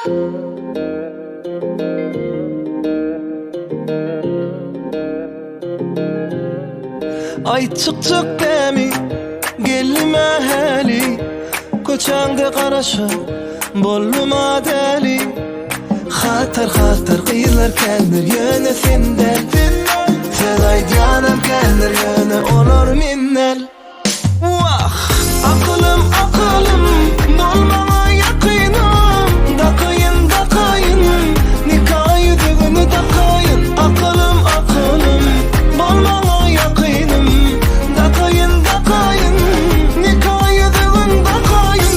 Ay çık çık demi gelme heli koçanga qarasha bolma deli xatar xatar qiylar keldir yana senden Seday canım keldir yana olur minnel Vah aqlım aqlım bolma yaqinim daqayın nikayı düğünü daqayın aqlım aqlım bolma yaqinim daqayın nikayı düğün daqayın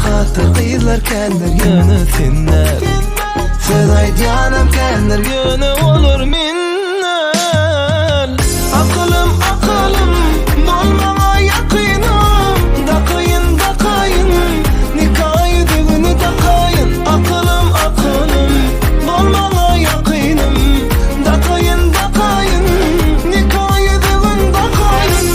Xatar qiylar keldir yana senden Seday canım keldir yana olur minnel Aqlım bolma yaqinim daqayın nikayı düğünü daqayın Aqlım bolma yaqinim daqayın nikayı düğün daqayın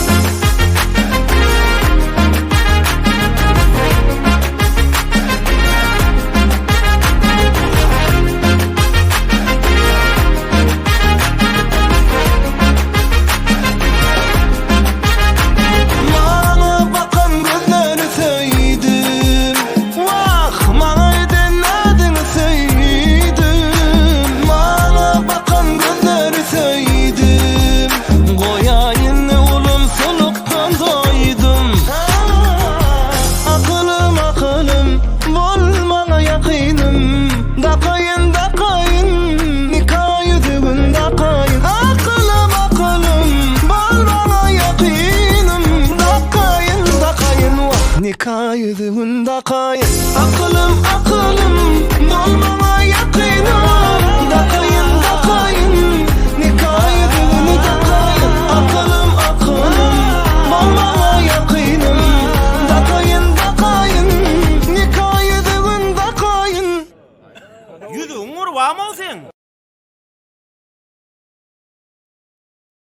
Nikayı düğün daqayın Aqlım bolma yaqinim